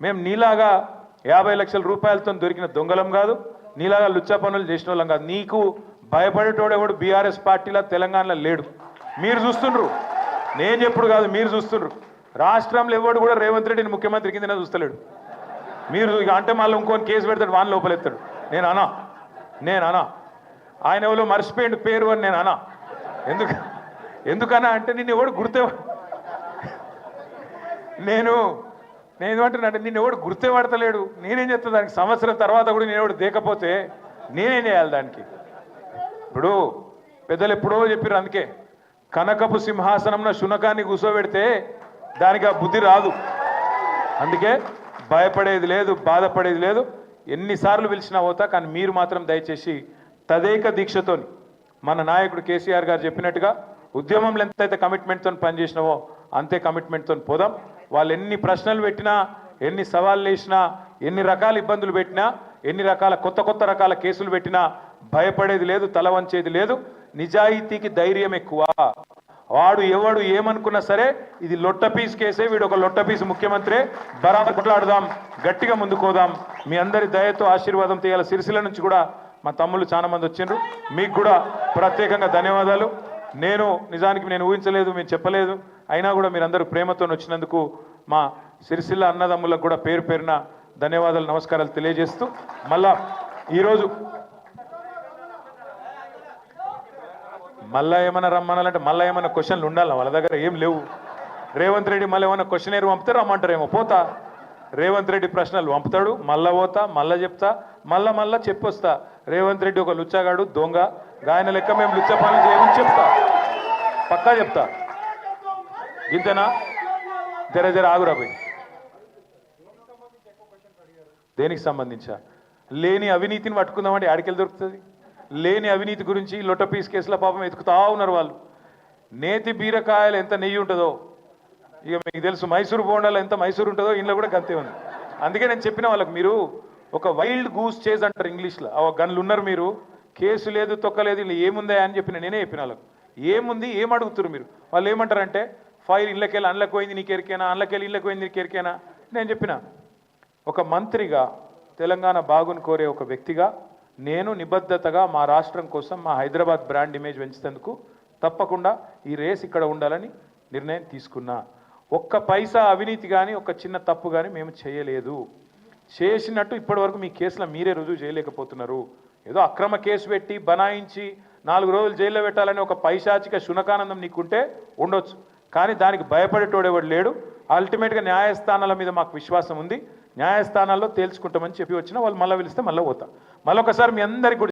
మేము నీలాగా 50 లక్షల రూపాయలతో దొరికిన దొంగలం కాదు, నీలాగా లుచ్చా పనులు చేసిన వాళ్ళం కాదు. నీకు భయపడేటోడు ఎవడు బీఆర్ఎస్ పార్టీలో తెలంగాణలో లేడు. మీరు చూస్తుండ్రు, నేను చెప్పుడు కాదు, మీరు చూస్తుండ్రు. రాష్ట్రంలో ఎవడు కూడా రేవంత్ రెడ్డిని ముఖ్యమంత్రి కిందనే చూస్తలేడు. మీరు ఇక అంటే మళ్ళీ ఇంకొని కేసు పెడతాడు, వాన్ లోపలెత్తాడు. నేను అనా ఆయన ఎవరో మర్చిపోయిండు పేరు అని నేను అనా. ఎందుకన్నా అంటే నిన్ను ఎవడు నేను ఏమంటున్నా అంటే నిన్ను ఎవడు గుర్తుపడతలేడు. నేనేం చేస్తా దానికి? సంవత్సరం తర్వాత కూడా నేను ఎవడు దేకపోతే నేనేం చేయాలి దానికి? ఇప్పుడు పెద్దలు ఎప్పుడో చెప్పారు, అందుకే కనకపు సింహాసనంలో శునకాన్ని కూర్చోబెడితే దానికి ఆ బుద్ధి రాదు. అందుకే భయపడేది లేదు, బాధపడేది లేదు. ఎన్నిసార్లు పిలిచినా పోతా, కానీ మీరు మాత్రం దయచేసి తదేక దీక్షతోని మన నాయకుడు కేసీఆర్ గారు చెప్పినట్టుగా ఉద్యమంలో ఎంతైతే కమిట్మెంట్తో పనిచేసినావో అంతే కమిట్మెంట్తో పోదాం. వాళ్ళు ఎన్ని ప్రశ్నలు పెట్టినా, ఎన్ని సవాళ్ళు వేసినా, ఎన్ని రకాల ఇబ్బందులు పెట్టినా, ఎన్ని రకాల కొత్త రకాల కేసులు పెట్టినా భయపడేది లేదు, తల వంచేది లేదు. నిజాయితీకి ధైర్యం ఎక్కువ. వాడు ఎవడు ఏమనుకున్నా సరే ఇది లొట్టపీస్ కేసే, వీడు ఒక లొట్టపీస్ ముఖ్యమంత్రి, బరాబర్ కొట్లాడదాం, గట్టిగా ముందుకోదాం. మీ అందరి దయతో ఆశీర్వాదం తీయాలి. సిరిసిల్ల నుంచి కూడా మా తమ్ముళ్ళు చాలా మంది వచ్చిండ్రు, మీకు కూడా ప్రత్యేకంగా ధన్యవాదాలు. నిజానికి నేను ఊహించలేదు, మేము చెప్పలేదు, అయినా కూడా మీరందరూ ప్రేమతో వచ్చినందుకు మా సిరిసిల్ల అన్నదమ్ములకు కూడా పేరు పేరున ధన్యవాదాలు, నమస్కారాలు తెలియజేస్తూ మళ్ళా ఈరోజు మళ్ళా ఏమైనా రమ్మనాలంటే మళ్ళీ ఏమైనా క్వశ్చన్లు ఉండాలి, వాళ్ళ దగ్గర ఏం లేవు. రేవంత్ రెడ్డి మళ్ళీ ఏమైనా క్వశ్చన్ పంపితే రమ్మంటారేమో, పోతా. రేవంత్ రెడ్డి ప్రశ్నలు పంపుతాడు, మళ్ళా పోతా, మళ్ళా చెప్తా, మళ్ళా చెప్పొస్తా. రేవంత్ రెడ్డి ఒక లుచ్చాగాడు, దొంగ, ఆయన లెక్క మేము లుచ్చ పనులు చేయమని చెప్తా, పక్కా చెప్తా. ఇంతేనా? జర ఆగురాబోయి. దేనికి సంబంధించా? లేని అవినీతిని పట్టుకుందామంటే ఆడికెళ్ళి దొరుకుతుంది. లేని అవినీతి గురించి లొట్టపీస్ కేసుల పాపం ఎతుకుతా ఉన్నారు వాళ్ళు. నేతి బీరకాయలు ఎంత నెయ్యి ఉంటుందో ఇక మీకు తెలుసు, మైసూరు బోండాలు ఎంత మైసూరు ఉంటుందో ఇంట్లో కూడా గంతే ఉంది. అందుకే నేను చెప్పిన వాళ్ళకి, మీరు ఒక వైల్డ్ గూస్ చేజ్ అంటారు ఇంగ్లీష్లో, గన్లు ఉన్నారు మీరు, కేసు లేదు తొక్కలేదు, ఇలా ఏముందా అని నేనే చెప్పిన వాళ్ళకి. ఏముంది, ఏం అడుగుతారు మీరు? వాళ్ళు ఏమంటారంటే ఫైల్ ఇళ్ళకెళ్ళి అండ్లకు పోయింది నీకు ఎరికేనా, అండ్లకెళ్ళి ఇళ్ళకి పోయింది నీకు ఎరికేనా. నేను చెప్పిన, ఒక మంత్రిగా, తెలంగాణ బాగుని కోరే ఒక వ్యక్తిగా నేను నిబద్ధతగా మా రాష్ట్రం కోసం, మా హైదరాబాద్ బ్రాండ్ ఇమేజ్ పెంచేందుకు తప్పకుండా ఈ రేస్ ఇక్కడ ఉండాలని నిర్ణయం తీసుకున్నా. ఒక్క పైసా అవినీతి కానీ, ఒక చిన్న తప్పు కానీ మేము చేయలేదు. చేసినట్టు ఇప్పటివరకు మీ కేసులో మీరే రుజువు చేయలేకపోతున్నారు. ఏదో అక్రమ కేసు పెట్టి బనాయించి 4 రోజులు జైల్లో పెట్టాలని ఒక పైశాచిక శునకానందం నీకుంటే ఉండొచ్చు, కానీ దానికి భయపడేటోడెవడు లేడు. అల్టిమేట్గా న్యాయస్థానాల మీద మాకు విశ్వాసం ఉంది. న్యాయస్థానాల్లో తేల్చుకుంటామని చెప్పి వచ్చినా వాళ్ళు మళ్ళీ పిలిస్తే మళ్ళీ పోతా. మళ్ళొకసారి మీ అందరికీ